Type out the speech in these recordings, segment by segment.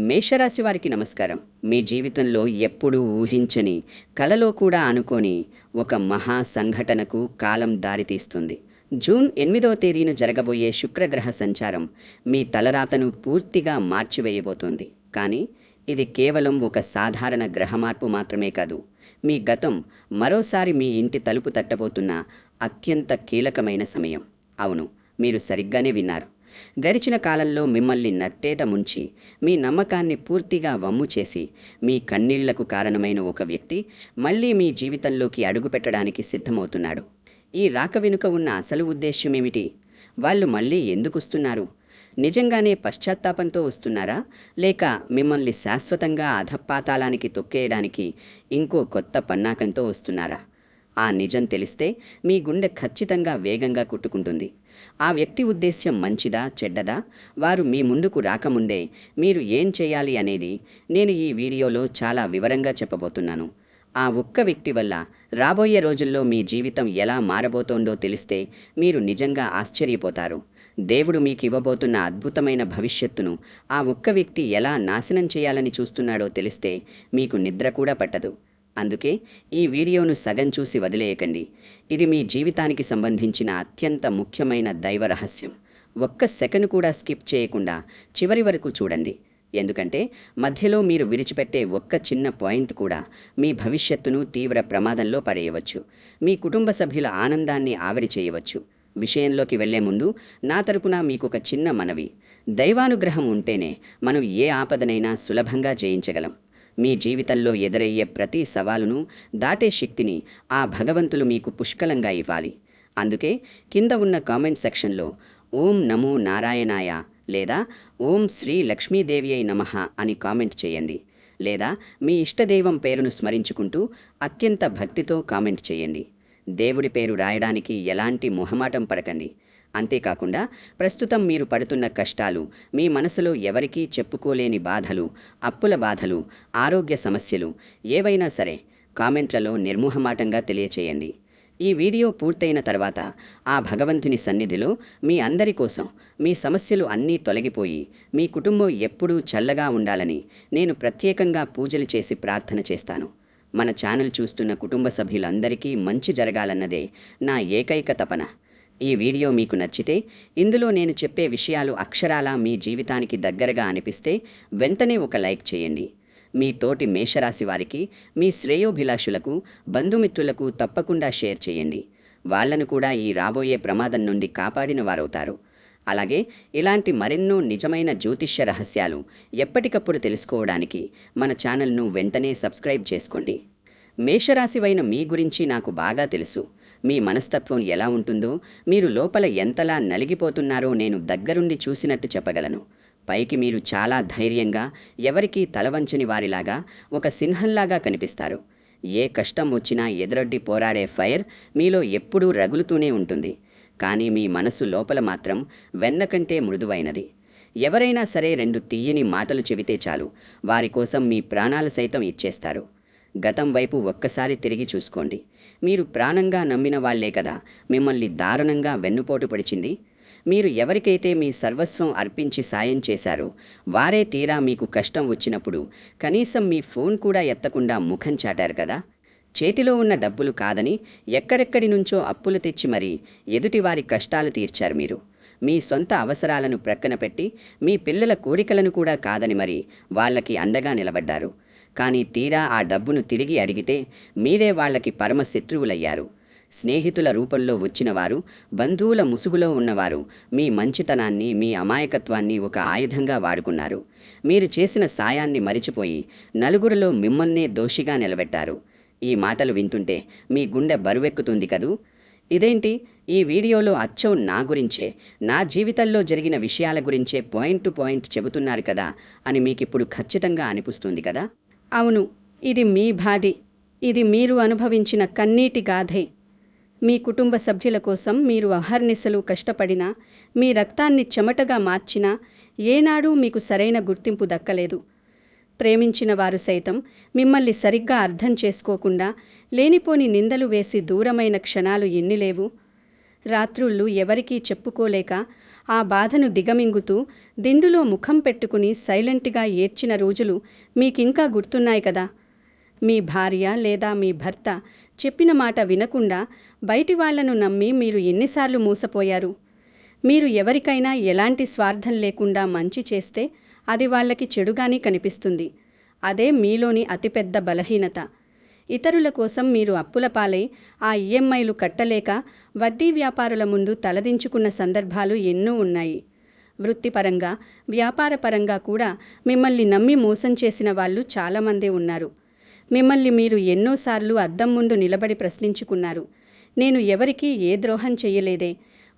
మేషరాశి వారికి నమస్కారం. మీ జీవితంలో ఎప్పుడూ ఊహించని, కలలో కూడా అనుకోని ఒక మహా సంఘటనకు కాలం దారితీస్తుంది. జూన్ 8వ తేదీన జరగబోయే శుక్రగ్రహ సంచారం మీ తలరాతను పూర్తిగా మార్చివేయబోతోంది. కానీ ఇది కేవలం ఒక సాధారణ గ్రహ మార్పు మాత్రమే కాదు. మీ గతం మరోసారి మీ ఇంటి తలుపు తట్టబోతున్న అత్యంత కీలకమైన సమయం. అవును, మీరు సరిగ్గానే విన్నారు. గడిచిన కాలంలో మిమ్మల్ని నట్టేట ముంచి, మీ నమ్మకాన్ని పూర్తిగా వమ్ము చేసి, మీ కన్నీళ్లకు కారణమైన ఒక వ్యక్తి మళ్ళీ మీ జీవితంలోకి అడుగుపెట్టడానికి సిద్ధమవుతున్నాడు. ఈ రాక వెనుక ఉన్న అసలు ఉద్దేశ్యం ఏమిటి? వాళ్ళు మళ్ళీ ఎందుకొస్తున్నారు? నిజంగానే పశ్చాత్తాపంతో వస్తున్నారా? లేక మిమ్మల్ని శాశ్వతంగా అధపాతాళానికి తొక్కేయడానికి ఇంకో కొత్త పన్నాకంతో వస్తున్నారా? ఆ నిజం తెలిస్తే మీ గుండె ఖచ్చితంగా వేగంగా కొట్టుకుంటుంది. ఆ వ్యక్తి ఉద్దేశ్యం మంచిదా, చెడ్డదా? వారు మీ ముందుకు రాకముందే మీరు ఏం చేయాలి అనేది నేను ఈ వీడియోలో చాలా వివరంగా చెప్పబోతున్నాను. ఆ ఒక్క వ్యక్తి వల్ల రాబోయే రోజుల్లో మీ జీవితం ఎలా మారబోతోందో తెలిస్తే మీరు నిజంగా ఆశ్చర్యపోతారు. దేవుడు మీకు ఇవ్వబోతున్న అద్భుతమైన భవిష్యత్తును ఆ ఒక్క వ్యక్తి ఎలా నాశనం చేయాలని చూస్తున్నాడో తెలిస్తే మీకు నిద్ర కూడా పట్టదు. అందుకే ఈ వీడియోను సగం చూసి వదిలేయకండి. ఇది మీ జీవితానికి సంబంధించిన అత్యంత ముఖ్యమైన దైవ రహస్యం. ఒక్క సెకను కూడా స్కిప్ చేయకుండా చివరి వరకు చూడండి. ఎందుకంటే మధ్యలో మీరు విడిచిపెట్టే ఒక్క చిన్న పాయింట్ కూడా మీ భవిష్యత్తును తీవ్ర ప్రమాదంలో పడేయవచ్చు. మీ కుటుంబ సభ్యుల ఆనందాన్ని ఆవిరి చేయవచ్చు. విషయంలోకి వెళ్లే ముందు నా తరపున మీకొక చిన్న మనవి. దైవానుగ్రహం ఉంటేనే మనం ఏ ఆపదనైనా సులభంగా జయించగలం. మీ జీవితంలో ఎదురయ్యే ప్రతి సవాలును దాటే శక్తిని ఆ భగవంతులు మీకు పుష్కలంగా ఇవ్వాలి. అందుకే కింద ఉన్న కామెంట్ సెక్షన్లో ఓం నమో నారాయణాయ లేదా ఓం శ్రీ లక్ష్మీదేవియై నమః అని కామెంట్ చేయండి. లేదా మీ ఇష్టదైవం పేరును స్మరించుకుంటూ అత్యంత భక్తితో కామెంట్ చేయండి. దేవుడి పేరు రాయడానికి ఎలాంటి మొహమాటం పడకండి. అంతేకాకుండా ప్రస్తుతం మీరు పడుతున్న కష్టాలు, మీ మనసులో ఎవరికీ చెప్పుకోలేని బాధలు, అప్పుల బాధలు, ఆరోగ్య సమస్యలు ఏవైనా సరే కామెంట్లలో నిర్మోహమాటంగా తెలియచేయండి. ఈ వీడియో పూర్తయిన తర్వాత ఆ భగవంతుని సన్నిధిలో మీ అందరి కోసం మీ సమస్యలు అన్నీ తొలగిపోయి మీ కుటుంబం ఎప్పుడూ చల్లగా ఉండాలని నేను ప్రత్యేకంగా పూజలు చేసి ప్రార్థన చేస్తాను. మన ఛానల్ చూస్తున్న కుటుంబ సభ్యులందరికీ మంచి జరగాలన్నదే నా ఏకైక తపన. ఈ వీడియో మీకు నచ్చితే, ఇందులో నేను చెప్పే విషయాలు అక్షరాలా మీ జీవితానికి దగ్గరగా అనిపిస్తే వెంటనే ఒక లైక్ చేయండి. మీ తోటి మేషరాశి వారికి, మీ శ్రేయోభిలాషులకు, బంధుమిత్రులకు తప్పకుండా షేర్ చేయండి. వాళ్లను కూడా ఈ రాబోయే ప్రమాదం నుండి కాపాడిన వారవుతారు. అలాగే ఇలాంటి మరెన్నో నిజమైన జ్యోతిష్య రహస్యాలు ఎప్పటికప్పుడు తెలుసుకోవడానికి మన ఛానల్ను వెంటనే సబ్స్క్రైబ్ చేసుకోండి. మేషరాశివైన మీ గురించి నాకు బాగా తెలుసు. మీ మనస్తత్వం ఎలా ఉంటుందో, మీరు లోపల ఎంతలా నలిగిపోతున్నారో నేను దగ్గరుండి చూసినట్టు చెప్పగలను. పైకి మీరు చాలా ధైర్యంగా, ఎవరికీ తలవంచని వారిలాగా, ఒక సింహంలాగా కనిపిస్తారు. ఏ కష్టం వచ్చినా ఎదురొడ్డి పోరాడే ఫైర్ మీలో ఎప్పుడూ రగులుతూనే ఉంటుంది. కానీ మీ మనసు లోపల మాత్రం వెన్న కంటే మృదువైనది. ఎవరైనా సరే రెండు తీయని మాటలు చెబితే చాలు, వారి కోసం మీ ప్రాణాలు సైతం ఇచ్చేస్తారు. గతం వైపు ఒక్కసారి తిరిగి చూసుకోండి. మీరు ప్రాణంగా నమ్మిన వాళ్లే కదా మిమ్మల్ని దారుణంగా వెన్నుపోటు పడిచింది. మీరు ఎవరికైతే మీ సర్వస్వం అర్పించి సాయం చేశారో వారే తీరా మీకు కష్టం వచ్చినప్పుడు కనీసం మీ ఫోన్ కూడా ఎత్తకుండా ముఖం చాటారు కదా. చేతిలో ఉన్న డబ్బులు కాదని ఎక్కడెక్కడి నుంచో అప్పులు తెచ్చి మరీ ఎదుటివారి కష్టాలు తీర్చారు మీరు. మీ సొంత అవసరాలను ప్రక్కన పెట్టి మీ పిల్లల కోరికలను కూడా కాదని మరి వాళ్ళకి అండగా నిలబడ్డారు. కానీ తీరా ఆ డబ్బును తిరిగి అడిగితే మీరే వాళ్ళకి పరమ శత్రువులయ్యారు. స్నేహితుల రూపంలో వచ్చినవారు, బంధువుల ముసుగులో ఉన్నవారు మీ మంచితనాన్ని, మీ అమాయకత్వాన్ని ఒక ఆయుధంగా వాడుకున్నారు. మీరు చేసిన సాయాన్ని మరిచిపోయి నలుగురిలో మిమ్మల్నే దోషిగా నిలబెట్టారు. ఈ మాటలు వింటుంటే మీ గుండె బరువెక్కుతుంది కదూ. ఇదేంటి, ఈ వీడియోలో అచ్చం నా గురించే, నా జీవితంలో జరిగిన విషయాల గురించే పాయింట్ టు పాయింట్ చెబుతున్నారు కదా అని మీకిప్పుడు ఖచ్చితంగా అనిపిస్తుంది కదా. అవును, ఇది మీ బాధే. ఇది మీరు అనుభవించిన కన్నీటి గాథే. మీ కుటుంబ సభ్యుల కోసం మీరు అహర్నిశలు కష్టపడినా, మీ రక్తాన్ని చెమటగా మార్చినా ఏనాడూ మీకు సరైన గుర్తింపు దక్కలేదు. ప్రేమించిన వారు సైతం మిమ్మల్ని సరిగ్గా అర్థం చేసుకోకుండా లేనిపోని నిందలు వేసి దూరమైన క్షణాలు ఎన్ని లేవు. రాత్రుళ్ళు ఎవరికీ చెప్పుకోలేక ఆ బాధను దిగమింగుతూ దిండులో ముఖం పెట్టుకుని సైలెంట్గా ఏడ్చిన రోజులు మీకింకా గుర్తున్నాయి కదా. మీ భార్య లేదా మీ భర్త చెప్పిన మాట వినకుండా బయటి వాళ్లను నమ్మి మీరు ఎన్నిసార్లు మోసపోయారు. మీరు ఎవరికైనా ఎలాంటి స్వార్థం లేకుండా మంచి చేస్తే అది వాళ్ళకి చెడుగానే కనిపిస్తుంది. అదే మీలోని అతిపెద్ద బలహీనత. ఇతరుల కోసం మీరు అప్పుల పాలై ఆ ఈఎంఐలు కట్టలేక వడ్డీ వ్యాపారుల ముందు తలదించుకున్న సందర్భాలు ఎన్నో ఉన్నాయి. వృత్తిపరంగా, వ్యాపారపరంగా కూడా మిమ్మల్ని నమ్మి మోసం చేసిన వాళ్ళు చాలామందే ఉన్నారు. మిమ్మల్ని మీరు ఎన్నోసార్లు అద్దం ముందు నిలబడి ప్రశ్నించుకున్నారు. నేను ఎవరికీ ఏ ద్రోహం చెయ్యలేదే,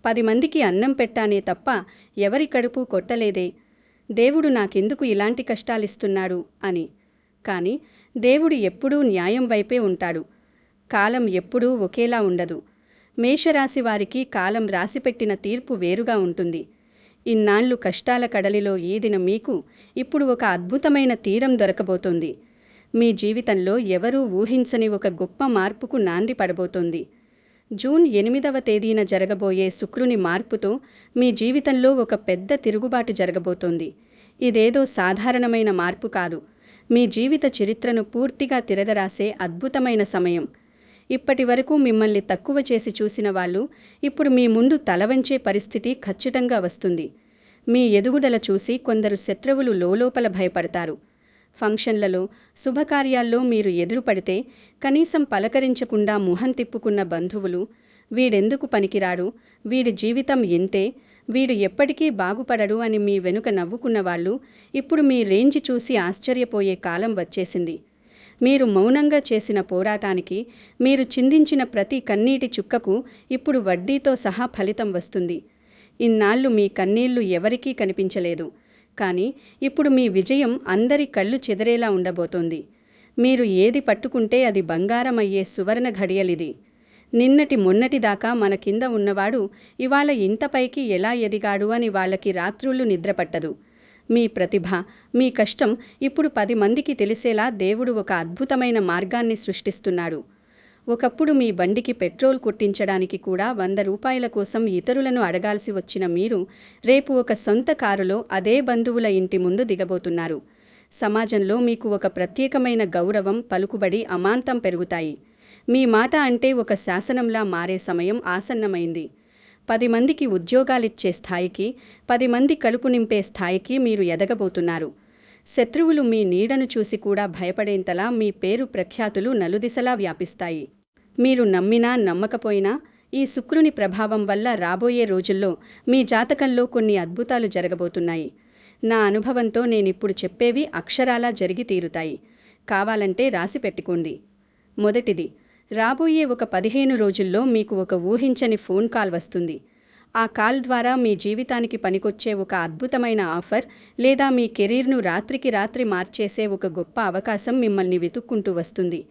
10 మందికి అన్నం పెట్టానే తప్ప ఎవరి కడుపు కొట్టలేదే, దేవుడు నాకెందుకు ఇలాంటి కష్టాలిస్తున్నాడు అని. కానీ దేవుడు ఎప్పుడూ న్యాయం వైపే ఉంటాడు. కాలం ఎప్పుడూ ఒకేలా ఉండదు. మేషరాశి వారికి కాలం రాసిపెట్టిన తీర్పు వేరుగా ఉంటుంది. ఇన్నాళ్లు కష్టాల కడలిలో ఈదిన మీకు ఇప్పుడు ఒక అద్భుతమైన తీరం దొరకబోతోంది. మీ జీవితంలో ఎవరూ ఊహించని ఒక గొప్ప మార్పుకు నాంది పడబోతోంది. జూన్ 8వ తేదీన జరగబోయే శుక్రుని మార్పుతో మీ జీవితంలో ఒక పెద్ద తిరుగుబాటు జరగబోతోంది. ఇదేదో సాధారణమైన మార్పు కాదు. మీ జీవిత చరిత్రను పూర్తిగా తిరగరాసే అద్భుతమైన సమయం. ఇప్పటి వరకు మిమ్మల్ని తక్కువ చేసి చూసిన వాళ్ళు ఇప్పుడు మీ ముందు తలవంచే పరిస్థితి ఖచ్చితంగా వస్తుంది. మీ ఎదుగుదల చూసి కొందరు శత్రువులు లోలోపల భయపడతారు. ఫంక్షన్లలో, శుభకార్యాల్లో మీరు ఎదురుపడితే కనీసం పలకరించకుండా ముఖం తిప్పుకున్న బంధువులు, వీడెందుకు పనికిరాడు, వీడి జీవితం ఎంతే, వీడు ఎప్పటికీ బాగుపడడు అని మీ వెనుక నవ్వుకున్నవాళ్ళు ఇప్పుడు మీ రేంజ్ చూసి ఆశ్చర్యపోయే కాలం వచ్చేసింది. మీరు మౌనంగా చేసిన పోరాటానికి, మీరు చిందించిన ప్రతి కన్నీటి చుక్కకు ఇప్పుడు వడ్డీతో సహా ఫలితం వస్తుంది. ఇన్నాళ్లు మీ కన్నీళ్లు ఎవరికీ కనిపించలేదు. కానీ ఇప్పుడు మీ విజయం అందరి కళ్ళు చెదిరేలా ఉండబోతోంది. మీరు ఏది పట్టుకుంటే అది బంగారం అయ్యే సువర్ణ ఘడియలిది. నిన్నటి మొన్నటిదాకా మన కింద ఉన్నవాడు ఇవాళ ఇంతపైకి ఎలా ఎదిగాడు అని వాళ్ళకి రాత్రుళ్ళు నిద్రపట్టదు. మీ ప్రతిభ, మీ కష్టం ఇప్పుడు 10 మందికి తెలిసేలా దేవుడు ఒక అద్భుతమైన మార్గాన్ని సృష్టిస్తున్నాడు. ఒకప్పుడు మీ బండికి పెట్రోల్ కొట్టించడానికి కూడా 100 రూపాయల కోసం ఇతరులను అడగాల్సి వచ్చిన మీరు రేపు ఒక సొంత కారులో అదే బంధువుల ఇంటి ముందు దిగబోతున్నారు. సమాజంలో మీకు ఒక ప్రత్యేకమైన గౌరవం, పలుకుబడి అమాంతం పెరుగుతాయి. మీ మాట అంటే ఒక శాసనంలా మారే సమయం ఆసన్నమైంది. 10 మందికి ఉద్యోగాలిచ్చే స్థాయికి, 10 మంది కడుపు నింపే స్థాయికి మీరు ఎదగబోతున్నారు. శత్రువులు మీ నీడను చూసి కూడా భయపడేంతలా మీ పేరు ప్రఖ్యాతులు నలుదిశలా వ్యాపిస్తాయి. మీరు నమ్మినా నమ్మకపోయినా ఈ శుక్రుని ప్రభావం వల్ల రాబోయే రోజుల్లో మీ జాతకంలో కొన్ని అద్భుతాలు జరగబోతున్నాయి. నా అనుభవంతో నేనిప్పుడు చెప్పేవి అక్షరాలా జరిగి తీరుతాయి. కావాలంటే రాసి పెట్టుకోండి. మొదటిది, రాబోయే ఒక 15 రోజుల్లో మీకు ఒక ఊహించని ఫోన్ కాల్ వస్తుంది. ఆ కాల్ ద్వారా మీ జీవితానికి పనికొచ్చే ఒక అద్భుతమైన ఆఫర్ లేదా మీ కెరీర్ను రాత్రికి రాత్రి మార్చేసే ఒక గొప్ప అవకాశం మిమ్మల్ని వెతుక్కుంటూ వస్తుంది.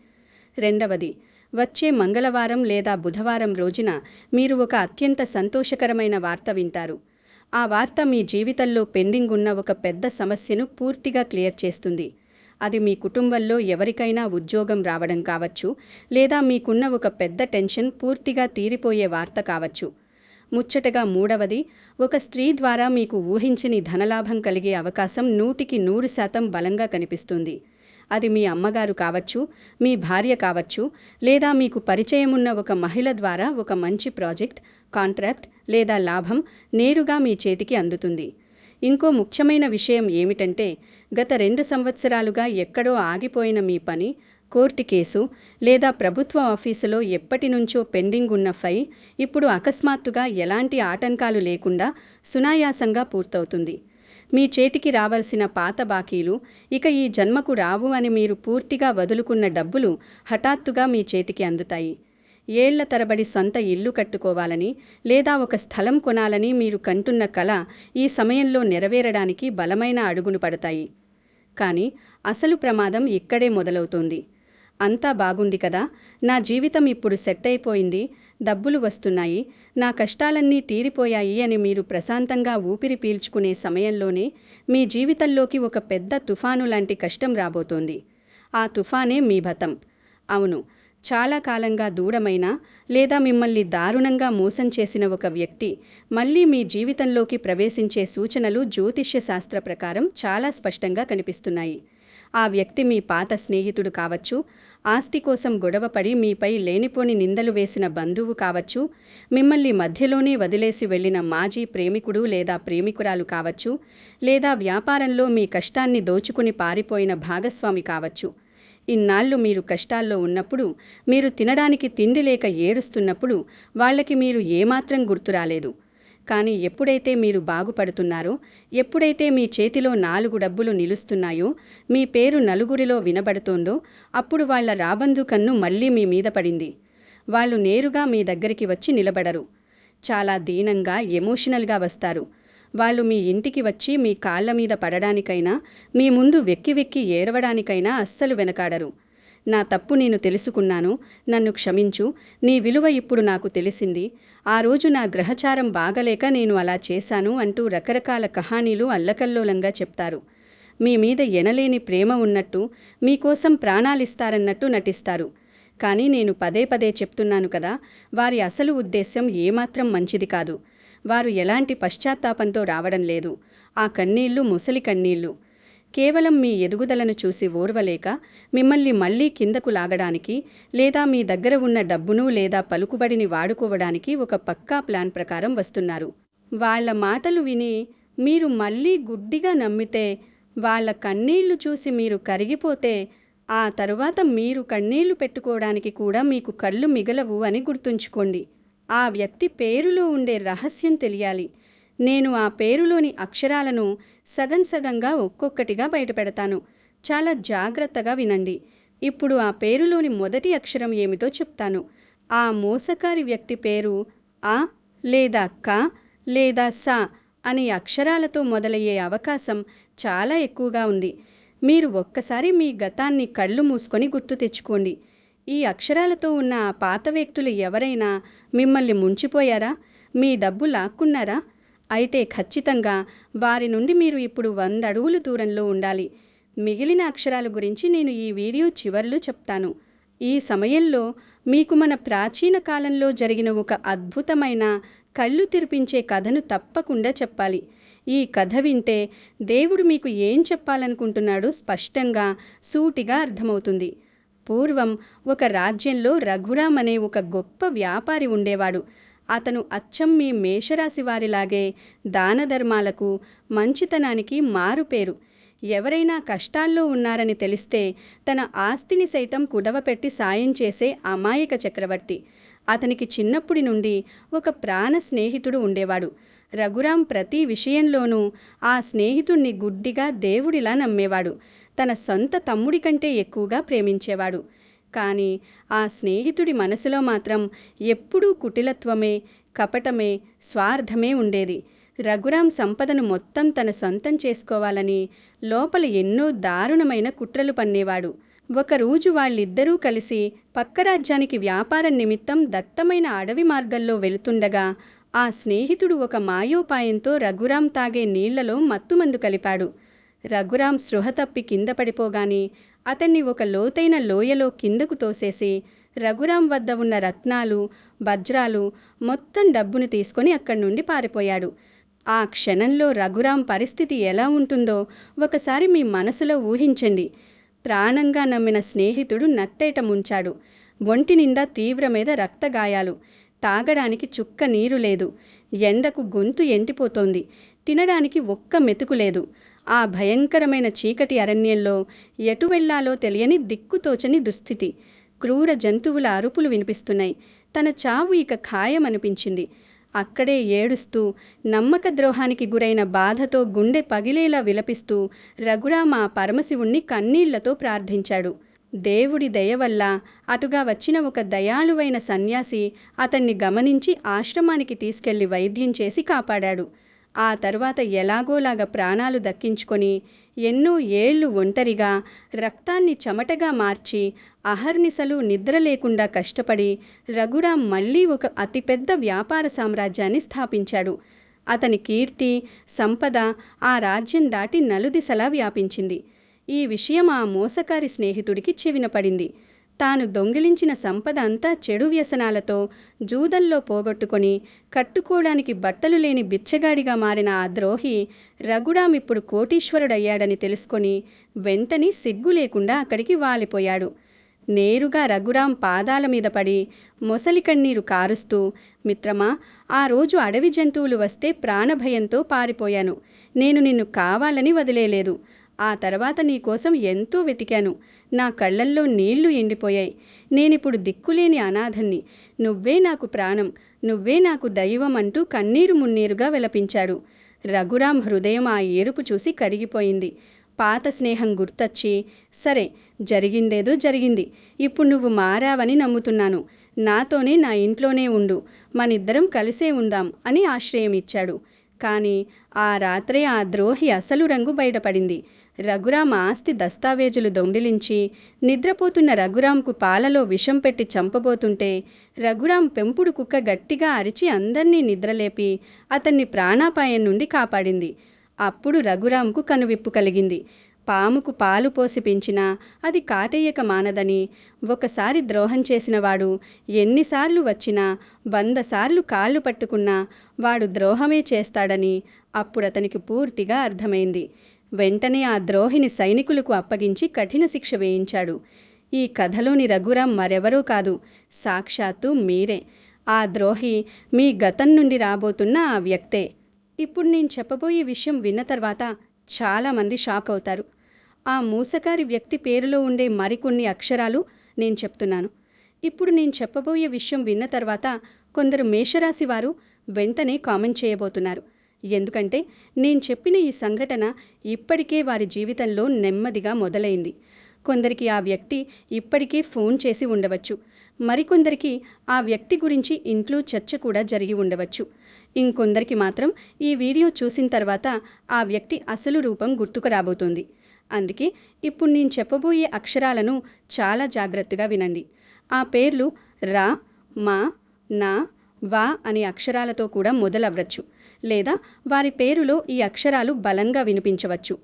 రెండవది, వచ్చే మంగళవారం లేదా బుధవారం రోజున మీరు ఒక అత్యంత సంతోషకరమైన వార్త వింటారు. ఆ వార్త మీ జీవితంలో పెండింగ్ ఉన్న ఒక పెద్ద సమస్యను పూర్తిగా క్లియర్ చేస్తుంది. అది మీ కుటుంబంలో ఎవరికైనా ఉద్యోగం రావడం కావచ్చు, లేదా మీకున్న ఒక పెద్ద టెన్షన్ పూర్తిగా తీరిపోయే వార్త కావచ్చు. ముచ్చటగా మూడవది, ఒక స్త్రీ ద్వారా మీకు ఊహించని ధనలాభం కలిగే అవకాశం 100% బలంగా కనిపిస్తుంది. అది మీ అమ్మగారు కావచ్చు, మీ భార్య కావచ్చు, లేదా మీకు పరిచయమున్న ఒక మహిళ ద్వారా ఒక మంచి ప్రాజెక్ట్, కాంట్రాక్ట్ లేదా లాభం నేరుగా మీ చేతికి అందుతుంది. ఇంకో ముఖ్యమైన విషయం ఏమిటంటే, గత 2 సంవత్సరాలుగా ఎక్కడో ఆగిపోయిన మీ పని, కోర్టు కేసు లేదా ప్రభుత్వ ఆఫీసులో ఎప్పటినుంచో పెండింగ్ ఉన్న ఫైల్ ఇప్పుడు అకస్మాత్తుగా ఎలాంటి ఆటంకాలు లేకుండా సునాయాసంగా పూర్తవుతుంది. మీ చేతికి రావాల్సిన పాత బాకీలు, ఇక ఈ జన్మకు రావు అని మీరు పూర్తిగా వదులుకున్న డబ్బులు హఠాత్తుగా మీ చేతికి అందుతాయి. ఏళ్ల తరబడి సొంత ఇల్లు కట్టుకోవాలని లేదా ఒక స్థలం కొనాలని మీరు కంటున్న కల ఈ సమయంలో నెరవేరడానికి బలమైన అడుగులు పడతాయి. కానీ అసలు ప్రమాదం ఇక్కడే మొదలవుతోంది. అంతా బాగుంది కదా, నా జీవితం ఇప్పుడు సెట్ అయిపోయింది, డబ్బులు వస్తున్నాయి, నా కష్టాలన్నీ తీరిపోయాయి అని మీరు ప్రశాంతంగా ఊపిరి పీల్చుకునే సమయంలోనే మీ జీవితంలోకి ఒక పెద్ద తుఫాను లాంటి కష్టం రాబోతోంది. ఆ తుఫానే మీ భతం. అవును, చాలా కాలంగా దూరమైన లేదా మిమ్మల్ని దారుణంగా మోసం చేసిన ఒక వ్యక్తి మళ్ళీ మీ జీవితంలోకి ప్రవేశించే సూచనలు జ్యోతిష్య శాస్త్ర ప్రకారం చాలా స్పష్టంగా కనిపిస్తున్నాయి. ఆ వ్యక్తి మీ పాత స్నేహితుడు కావచ్చు, ఆస్తి కోసం గొడవపడి మీపై లేనిపోని నిందలు వేసిన బంధువు కావచ్చు, మిమ్మల్ని మధ్యలోనే వదిలేసి వెళ్లిన మాజీ ప్రేమికుడు లేదా ప్రేమికురాలు కావచ్చు, లేదా వ్యాపారంలో మీ కష్టాన్ని దోచుకుని పారిపోయిన భాగస్వామి కావచ్చు. ఇన్నాళ్ళు మీరు కష్టాల్లో ఉన్నప్పుడు, మీరు తినడానికి తిండి లేక ఏడుస్తున్నప్పుడు వాళ్ళకి మీరు ఏమాత్రం గుర్తురాలేదు. కానీ ఎప్పుడైతే మీరు బాగుపడుతున్నారో, ఎప్పుడైతే మీ చేతిలో 4 డబ్బులు నిలుస్తున్నాయో, మీ పేరు నలుగురిలో వినబడుతోందో, అప్పుడు వాళ్ళ రాబందు కన్ను మళ్ళీ మీ మీద పడింది. వాళ్ళు నేరుగా మీ దగ్గరికి వచ్చి నిలబడరు. చాలా దీనంగా, ఎమోషనల్గా వస్తారు. వాళ్ళు మీ ఇంటికి వచ్చి మీ కాళ్ల మీద పడడానికైనా, మీ ముందు వెక్కి వెక్కి ఏడవడానికైనా అస్సలు వెనకాడరు. నా తప్పు నేను తెలుసుకున్నాను, నన్ను క్షమించు, నీ విలువ ఇప్పుడు నాకు తెలిసింది, ఆ రోజు నా గ్రహచారం బాగలేక నేను అలా చేశాను అంటూ రకరకాల కహానీలు అల్లకల్లోలంగా చెప్తారు. మీ మీద ఎనలేని ప్రేమ ఉన్నట్టు, మీకోసం ప్రాణాలిస్తారన్నట్టు నటిస్తారు. కానీ నేను పదే పదే చెప్తున్నాను కదా, వారి అసలు ఉద్దేశ్యం ఏమాత్రం మంచిది కాదు. వారు ఎలాంటి పశ్చాత్తాపంతో రావడం లేదు. ఆ కన్నీళ్లు ముసలి కన్నీళ్లు. కేవలం మీ ఎదుగుదలను చూసి ఓర్వలేక మిమ్మల్ని మళ్లీ కిందకు లాగడానికి, లేదా మీ దగ్గర ఉన్న డబ్బును లేదా పలుకుబడిని వాడుకోవడానికి ఒక పక్కా ప్లాన్ ప్రకారం వస్తున్నారు. వాళ్ళ మాటలు విని మీరు మళ్ళీ గుడ్డిగా నమ్మితే, వాళ్ళ కన్నీళ్లు చూసి మీరు కరిగిపోతే, ఆ తరువాత మీరు కన్నీళ్లు పెట్టుకోవడానికి కూడా మీకు కళ్ళు మిగలవు అని గుర్తుంచుకోండి. ఆ వ్యక్తి పేరులో ఉండే రహస్యం తెలియాలి. నేను ఆ పేరులోని అక్షరాలను సగం సగంగా ఒక్కొక్కటిగా బయటపెడతాను. చాలా జాగ్రత్తగా వినండి. ఇప్పుడు ఆ పేరులోని మొదటి అక్షరం ఏమిటో చెప్తాను. ఆ మోసకారి వ్యక్తి పేరు ఆ లేదా క లేదా స అనే అక్షరాలతో మొదలయ్యే అవకాశం చాలా ఎక్కువగా ఉంది. మీరు ఒక్కసారి మీ గతాన్ని కళ్ళు మూసుకొని గుర్తు తెచ్చుకోండి. ఈ అక్షరాలతో ఉన్న ఆ పాత వ్యక్తులు ఎవరైనా మిమ్మల్ని ముంచిపోయారా? మీ డబ్బు లాక్కున్నారా? అయితే ఖచ్చితంగా వారి నుండి మీరు ఇప్పుడు 100 అడుగులు దూరంలో ఉండాలి. మిగిలిన అక్షరాల గురించి నేను ఈ వీడియో చివర్లో చెప్తాను. ఈ సమయంలో మీకు మన ప్రాచీన కాలంలో జరిగిన ఒక అద్భుతమైన, కళ్ళు తెరిపించే కథను తప్పకుండా చెప్పాలి. ఈ కథ వింటే దేవుడు మీకు ఏం చెప్పాలనుకుంటున్నాడో స్పష్టంగా, సూటిగా అర్థమవుతుంది. పూర్వం ఒక రాజ్యంలో రఘురాం అనే ఒక గొప్ప వ్యాపారి ఉండేవాడు. అతను అచ్చం మీ మేషరాశి వారిలాగే దానధర్మాలకు, మంచితనానికి మారుపేరు. ఎవరైనా కష్టాల్లో ఉన్నారని తెలిస్తే తన ఆస్తిని సైతం కుదవపెట్టి సాయం చేసే అమాయక చక్రవర్తి. అతనికి చిన్నప్పటి నుండి ఒక ప్రాణ స్నేహితుడు ఉండేవాడు. రఘురాం ప్రతి విషయంలోనూ ఆ స్నేహితుణ్ణి గుడ్డిగా దేవుడిలా నమ్మేవాడు. తన సొంత తమ్ముడి కంటే ఎక్కువగా ప్రేమించేవాడు. కానీ ఆ స్నేహితుడి మనసులో మాత్రం ఎప్పుడూ కుటిలత్వమే, కపటమే, స్వార్థమే ఉండేది. రఘురాం సంపదను మొత్తం తన సొంతం చేసుకోవాలని లోపల ఎన్నో దారుణమైన కుట్రలు పన్నేవాడు. ఒకరోజు వాళ్ళిద్దరూ కలిసి పక్క రాజ్యానికి వ్యాపారం నిమిత్తం దట్టమైన అడవి మార్గంలో వెళుతుండగా ఆ స్నేహితుడు ఒక మాయోపాయంతో రఘురాం తాగే నీళ్లలో మత్తుమందు కలిపాడు. రఘురాం స్పృహ తప్పి కింద పడిపోగాని అతన్ని ఒక లోతైన లోయలో కిందకు తోసేసి రఘురాం వద్ద ఉన్న రత్నాలు, వజ్రాలు, మొత్తం డబ్బును తీసుకొని అక్కడి నుండి పారిపోయాడు. ఆ క్షణంలో రఘురాం పరిస్థితి ఎలా ఉంటుందో ఒకసారి మీ మనసులో ఊహించండి. ప్రాణంగా నమ్మిన స్నేహితుడు నట్టేట ముంచాడు. ఒంటి నిండా తీవ్రమైన రక్తగాయాలు. తాగడానికి చుక్క నీరు లేదు. ఎండకు గొంతు ఎండిపోతోంది. తినడానికి ఒక్క మెతుకు లేదు. ఆ భయంకరమైన చీకటి అరణ్యంలో ఎటు వెళ్లాలో తెలియని దిక్కుతోచని దుస్థితి. క్రూర జంతువుల అరుపులు వినిపిస్తున్నాయి. తన చావు ఇక ఖాయమనిపించింది. అక్కడే ఏడుస్తూ, నమ్మక ద్రోహానికి గురైన బాధతో గుండె పగిలేలా విలపిస్తూ రఘురాం ఆ పరమశివుణ్ణి కన్నీళ్లతో ప్రార్థించాడు. దేవుడి దయ వల్ల అటుగా వచ్చిన ఒక దయాళువైన సన్యాసి అతన్ని గమనించి ఆశ్రమానికి తీసుకెళ్లి వైద్యం చేసి కాపాడాడు. ఆ తర్వాత ఎలాగోలాగా ప్రాణాలు దక్కించుకొని ఎన్నో ఏళ్లు ఒంటరిగా, రక్తాన్ని చెమటగా మార్చి, అహర్నిశలు నిద్ర లేకుండా కష్టపడి రఘురాం మళ్లీ ఒక అతిపెద్ద వ్యాపార సామ్రాజ్యాన్ని స్థాపించాడు. అతని కీర్తి, సంపద ఆ రాజ్యం దాటి నలుదిశలా వ్యాపించింది. ఈ విషయం ఆ మోసకారి స్నేహితుడికి చెవిన పడింది. తాను దొంగిలించిన సంపద అంతా చెడు వ్యసనాలతో జూదంలో పోగొట్టుకొని కట్టుకోవడానికి బట్టలు లేని బిచ్చగాడిగా మారిన ఆ ద్రోహి రఘురాం ఇప్పుడు కోటీశ్వరుడయ్యాడని తెలుసుకొని వెంటనే సిగ్గు లేకుండా అక్కడికి వాలిపోయాడు. నేరుగా రఘురాం పాదాల మీద పడి మొసలి కన్నీరు కారుస్తూ, మిత్రమా, ఆ రోజు అడవి జంతువులు వస్తే ప్రాణభయంతో పారిపోయాను. నేను నిన్ను కావాలని వదిలేలేదు. ఆ తర్వాత నీకోసం ఎంతో వెతికాను. నా కళ్ళల్లో నీళ్లు ఎండిపోయాయి. నేనిప్పుడు దిక్కులేని అనాథన్ని. నువ్వే నాకు ప్రాణం, నువ్వే నాకు దైవం అంటూ కన్నీరు మున్నీరుగా విలపించాడు. రఘురాం హృదయం ఆ ఏరుపు చూసి కడిగిపోయింది. పాత స్నేహం గుర్తొచ్చి, సరే, జరిగిందేదో జరిగింది. ఇప్పుడు నువ్వు మారావని నమ్ముతున్నాను. నాతోనే నా ఇంట్లోనే ఉండు, మనిద్దరం కలిసే ఉందాం అని ఆశ్రయం ఇచ్చాడు. కానీ ఆ రాత్రే ఆ ద్రోహి అసలు రంగు బయటపడింది. రఘురాం ఆస్తి దస్తావేజులు దొంగిలించి నిద్రపోతున్న రఘురాంకు పాలలో విషం పెట్టి చంపబోతుంటే రఘురాం పెంపుడు కుక్క గట్టిగా అరిచి అందర్నీ నిద్రలేపి అతన్ని ప్రాణాపాయం నుండి కాపాడింది. అప్పుడు రఘురాంకు కనువిప్పు కలిగింది. పాముకు పాలు పోసి పెంచినా అది కాటేయక మానదని, ఒకసారి ద్రోహం చేసినవాడు ఎన్నిసార్లు వచ్చినా 100 సార్లు కాళ్ళు పట్టుకున్నా వాడు ద్రోహమే చేస్తాడని అప్పుడతనికి పూర్తిగా అర్థమైంది. వెంటనే ఆ ద్రోహిని సైనికులకు అప్పగించి కఠిన శిక్ష వేయించాడు. ఈ కథలోని రఘురాం మరెవరూ కాదు, సాక్షాత్తు మీరే. ఆ ద్రోహి మీ గతం నుండి రాబోతున్న ఆ వ్యక్తే. ఇప్పుడు నేను చెప్పబోయే విషయం విన్న తర్వాత చాలామంది షాక్ అవుతారు. ఆ మూసకారి వ్యక్తి పేరులో ఉండే మరికొన్ని అక్షరాలు నేను చెప్తున్నాను. ఇప్పుడు నేను చెప్పబోయే విషయం విన్న తర్వాత కొందరు మేషరాశి వారు వెంటనే కామెంట్ చేయబోతున్నారు. ఎందుకంటే నేను చెప్పిన ఈ సంఘటన ఇప్పటికే వారి జీవితంలో నెమ్మదిగా మొదలైంది. కొందరికి ఆ వ్యక్తి ఇప్పటికే ఫోన్ చేసి ఉండవచ్చు. మరికొందరికి ఆ వ్యక్తి గురించి ఇంట్లో చర్చ కూడా జరిగి ఉండవచ్చు. ఇంకొందరికి మాత్రం ఈ వీడియో చూసిన తర్వాత ఆ వ్యక్తి అసలు రూపం గుర్తుకు రాబోతోంది. అందుకే ఇప్పుడు నేను చెప్పబోయే అక్షరాలను చాలా జాగ్రత్తగా వినండి. ఆ పేర్లు రా, మా, నా, వా అనే అక్షరాలతో కూడా మొదలవ్వచ్చు, లేదా వారి పేరులో ఈ అక్షరాలు బలంగా వినిపించవచ్చు.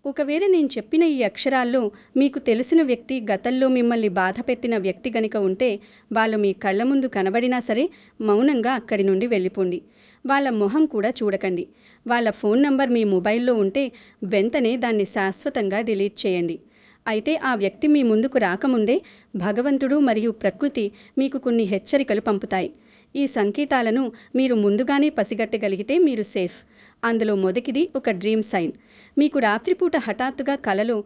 ఒకవేళ నేను చెప్పిన ఈ అక్షరాల్లో మీకు తెలిసిన వ్యక్తి గతంలో మిమ్మల్ని బాధ పెట్టిన వ్యక్తి గనుక ఉంటే వాళ్ళు మీ కళ్ళ ముందు కనబడినా సరే మౌనంగా అక్కడి నుండి వెళ్ళిపోండి. వాళ్ళ మొహం కూడా చూడకండి. వాళ్ళ ఫోన్ నంబర్ మీ మొబైల్లో ఉంటే వెంటనే దాన్ని శాశ్వతంగా డిలీట్ చేయండి. అయితే ఆ వ్యక్తి మీ ముందుకు రాకముందే భగవంతుడు మరియు ప్రకృతి మీకు కొన్ని హెచ్చరికలు పంపుతాయి. ఈ సంకేతాలను మీరు ముందుగానే పసిగట్టగలిగితే మీరు సేఫ్. అందులో మొదటిది ఒక డ్రీమ్ సైన్. మీకు రాత్రిపూట హఠాత్తుగా కలలో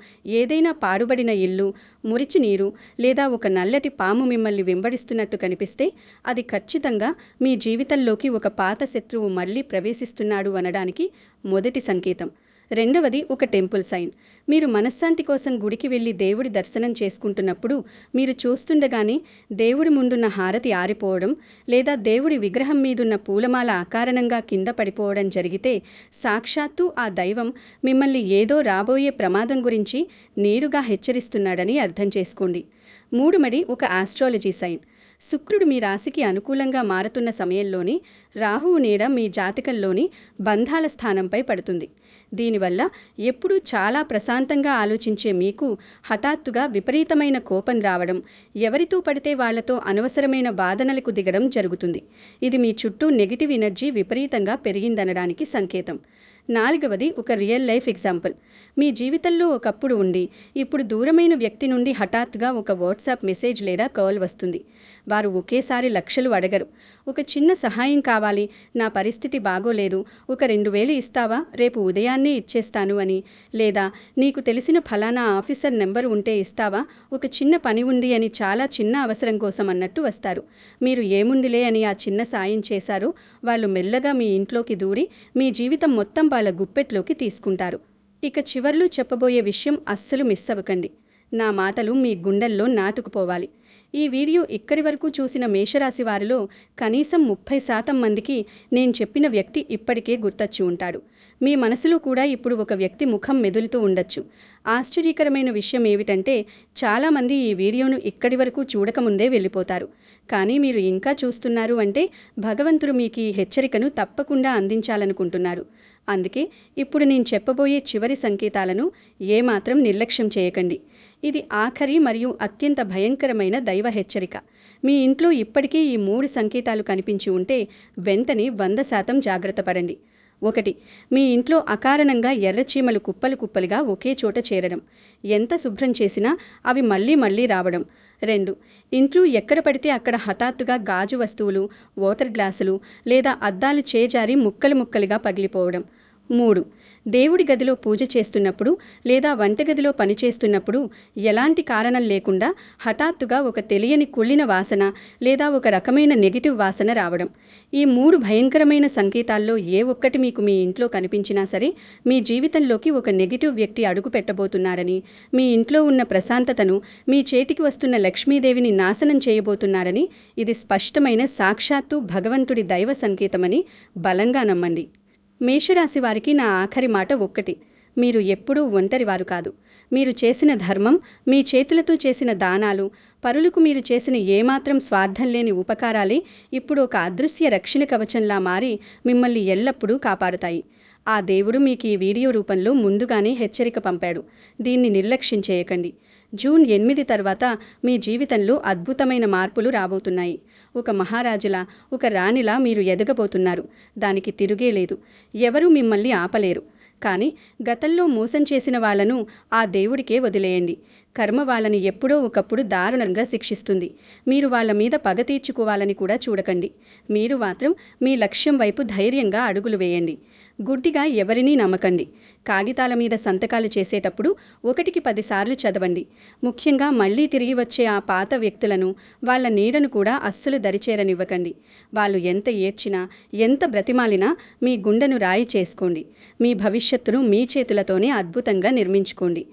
ఏదైనా పాడుబడిన ఇల్లు, మురిచి నీరు లేదా ఒక నల్లటి పాము మిమ్మల్ని వెంబడిస్తున్నట్టు కనిపిస్తే అది ఖచ్చితంగా మీ జీవితంలోకి ఒక పాత శత్రువు మళ్ళీ ప్రవేశిస్తున్నాడు అనడానికి మొదటి సంకేతం. రెండవది ఒక టెంపుల్ సైన్. మీరు మనశ్శాంతి కోసం గుడికి వెళ్ళి దేవుడి దర్శనం చేసుకుంటున్నప్పుడు మీరు చూస్తుండగానే దేవుడి ముందున్న హారతి ఆరిపోవడం లేదా దేవుడి విగ్రహం మీదున్న పూలమాల అకారణంగా కింద పడిపోవడం జరిగితే సాక్షాత్తు ఆ దైవం మిమ్మల్ని ఏదో రాబోయే ప్రమాదం గురించి నేరుగా హెచ్చరిస్తున్నాడని అర్థం చేసుకోండి. మూడవది ఒక ఆస్ట్రాలజీ సైన్. శుక్రుడు మీ రాశికి అనుకూలంగా మారుతున్న సమయంలోనే రాహువు నీడ మీ జాతకంలోని బంధాల స్థానంపై పడుతుంది. దీనివల్ల ఎప్పుడూ చాలా ప్రశాంతంగా ఆలోచించే మీకు హఠాత్తుగా విపరీతమైన కోపం రావడం, ఎవరితో పడితే వాళ్లతో అనవసరమైన వాదనలకు దిగడం జరుగుతుంది. ఇది మీ చుట్టూ నెగిటివ్ ఎనర్జీ విపరీతంగా పెరిగిందనడానికి సంకేతం. నాలుగవది ఒక రియల్ లైఫ్ ఎగ్జాంపుల్. మీ జీవితంలో ఒకప్పుడు ఉండి ఇప్పుడు దూరమైన వ్యక్తి నుండి హఠాత్తుగా ఒక వాట్సాప్ మెసేజ్ లేదా కాల్ వస్తుంది. వారు ఒకేసారి లక్షలు అడగరు. ఒక చిన్న సహాయం కావాలి, నా పరిస్థితి బాగోలేదు, ఒక 2000 ఇస్తావా, రేపు ఉదయాన్నే ఇచ్చేస్తాను అని, లేదా నీకు తెలిసిన ఫలానా ఆఫీసర్ నెంబర్ ఉంటే ఇస్తావా, ఒక చిన్న పని ఉంది అని చాలా చిన్న అవసరం కోసం అన్నట్టు వస్తారు. మీరు ఏముందిలే అని ఆ చిన్న సాయం చేశారో వాళ్ళు మెల్లగా మీ ఇంట్లోకి దూరి మీ జీవితం మొత్తం వాళ్ళ గుప్పెట్లోకి తీసుకుంటారు. ఇక చివర్లో చెప్పబోయే విషయం అస్సలు మిస్ అవ్వకండి. నా మాటలు మీ గుండెల్లో నాటుకుపోవాలి. ఈ వీడియో ఇక్కడి వరకు చూసిన మేషరాశి వారిలో కనీసం 30% మందికి నేను చెప్పిన వ్యక్తి ఇప్పటికే గుర్తొచ్చి ఉంటాడు. మీ మనసులో కూడా ఇప్పుడు ఒక వ్యక్తి ముఖం మెదులుతూ ఉండొచ్చు. ఆశ్చర్యకరమైన విషయం ఏమిటంటే చాలామంది ఈ వీడియోను ఇక్కడి వరకు చూడకముందే వెళ్ళిపోతారు. కానీ మీరు ఇంకా చూస్తున్నారు అంటే భగవంతుడు మీకు ఈ హెచ్చరికను తప్పకుండా అందించాలనుకుంటున్నారు. అందుకే ఇప్పుడు నేను చెప్పబోయే చివరి సంకేతాలను ఏమాత్రం నిర్లక్ష్యం చేయకండి. ఇది ఆఖరి మరియు అత్యంత భయంకరమైన దైవ హెచ్చరిక. మీ ఇంట్లో ఇప్పటికీ ఈ 3 సంకేతాలు కనిపించి ఉంటే వెంటనే 100% జాగ్రత్త పడండి. 1. మీ ఇంట్లో అకారణంగా ఎర్రచీమలు కుప్పలు కుప్పలుగా ఒకే చోట చేరడం. ఎంత శుభ్రం చేసినా అవి మళ్ళీ మళ్ళీ రావడం. 2. ఇంట్లో ఎక్కడ పడితే అక్కడ హఠాత్తుగా గాజు వస్తువులు, వాటర్ గ్లాసులు లేదా అద్దాలు చేజారి ముక్కలు ముక్కలుగా పగిలిపోవడం. 3. దేవుడి గదిలో పూజ చేస్తున్నప్పుడు లేదా వంటగదిలో పనిచేస్తున్నప్పుడు ఎలాంటి కారణం లేకుండా హఠాత్తుగా ఒక తెలియని కుళ్ళిన వాసన లేదా ఒక రకమైన నెగిటివ్ వాసన రావడం. ఈ 3 భయంకరమైన సంకేతాల్లో ఏ ఒక్కటి మీకు మీ ఇంట్లో కనిపించినా సరే మీ జీవితంలోకి ఒక నెగిటివ్ వ్యక్తి అడుగు పెట్టబోతున్నారని, మీ ఇంట్లో ఉన్న ప్రశాంతతను, మీ చేతికి వస్తున్న లక్ష్మీదేవిని నాశనం చేయబోతున్నారని ఇది స్పష్టమైన సాక్షాత్తు భగవంతుడి దైవ సంకేతమని బలంగా నమ్మండి. మేషరాశి వారికి నా ఆఖరి మాట ఒక్కటి: మీరు ఎప్పుడూ ఒంటరివారు కాదు. మీరు చేసిన ధర్మం, మీ చేతులతో చేసిన దానాలు, పరులకు మీరు చేసిన ఏమాత్రం స్వార్థం లేని ఉపకారాలే ఇప్పుడు ఒక అదృశ్య రక్షణ కవచంలా మారి మిమ్మల్ని ఎల్లప్పుడూ కాపాడుతాయి. ఆ దేవుడు మీకు ఈ వీడియో రూపంలో ముందుగానే హెచ్చరిక పంపాడు. దీన్ని నిర్లక్ష్యం చేయకండి. జూన్ 8 తర్వాత మీ జీవితంలో అద్భుతమైన మార్పులు రాబోతున్నాయి. ఒక మహారాజులా, ఒక రాణిలా మీరు ఎదగబోతున్నారు. దానికి తిరుగే లేదు. ఎవరూ మిమ్మల్ని ఆపలేరు. కానీ గతంలో మోసం చేసిన వాళ్లను ఆ దేవుడికే వదిలేయండి. కర్మ వాళ్ళని ఎప్పుడో ఒకప్పుడు దారుణంగా శిక్షిస్తుంది. మీరు వాళ్ళ మీద పగ తీర్చుకోవాలని కూడా చూడకండి. మీరు మాత్రం మీ లక్ష్యం వైపు ధైర్యంగా అడుగులు వేయండి. గుడ్డిగా ఎవరినీ నమ్మకండి. కాగితాల మీద సంతకాలు చేసేటప్పుడు 1కి 10 సార్లు చదవండి. ముఖ్యంగా మళ్లీ తిరిగి వచ్చే ఆ పాత వ్యక్తులను, వాళ్ళ నీడను కూడా అస్సలు దరిచేరనివ్వకండి. వాళ్ళు ఎంత ఏడ్చినా, ఎంత బ్రతిమాలినా మీ గుండెను రాయి చేసుకోండి. మీ భవిష్యత్తును మీ చేతులతోనే అద్భుతంగా నిర్మించుకోండి.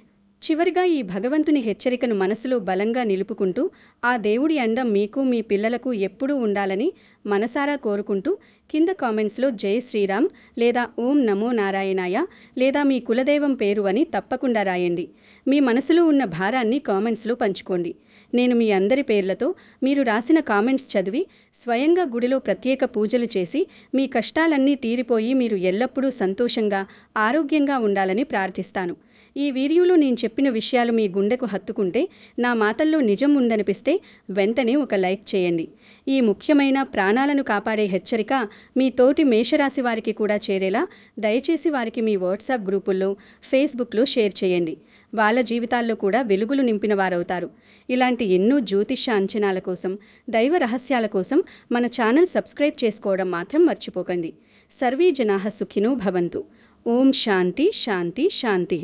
చివరిగా ఈ భగవంతుని హెచ్చరికను మనసులో బలంగా నిలుపుకుంటూ ఆ దేవుడి అండ మీకు, మీ పిల్లలకు ఎప్పుడూ ఉండాలని మనసారా కోరుకుంటూ కింద కామెంట్స్లో జై శ్రీరామ్ లేదా ఓం నమో నారాయణాయ లేదా మీ కులదైవం పేరు అని తప్పకుండా రాయండి. మీ మనసులో ఉన్న భారాన్ని కామెంట్స్లో పంచుకోండి. నేను మీ అందరి పేర్లతో మీరు రాసిన కామెంట్స్ చదివి స్వయంగా గుడిలో ప్రత్యేక పూజలు చేసి మీ కష్టాలన్నీ తీరిపోయి మీరు ఎల్లప్పుడూ సంతోషంగా, ఆరోగ్యంగా ఉండాలని ప్రార్థిస్తాను. ఈ వీడియోలో నేను చెప్పిన విషయాలు మీ గుండెకు హత్తుకుంటే, నా మాటల్లో నిజం ఉందనిపిస్తే వెంటనే ఒక లైక్ చేయండి. ఈ ముఖ్యమైన ప్రాణాలను కాపాడే హెచ్చరిక మీ తోటి మేషరాశి వారికి కూడా చేరేలా దయచేసి వారికి మీ వాట్సాప్ గ్రూపుల్లో, ఫేస్బుక్లో షేర్ చేయండి. వాళ్ళ జీవితాల్లో కూడా వెలుగులు నింపిన వారవుతారు. ఇలాంటి ఎన్నో జ్యోతిష్య అంచనాల కోసం, దైవ రహస్యాల కోసం మన ఛానల్ సబ్స్క్రైబ్ చేసుకోవడం మాత్రం మర్చిపోకండి. సర్వే జనాః సుఖినో భవంతు. ఓం శాంతి శాంతి శాంతి.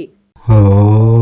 Oh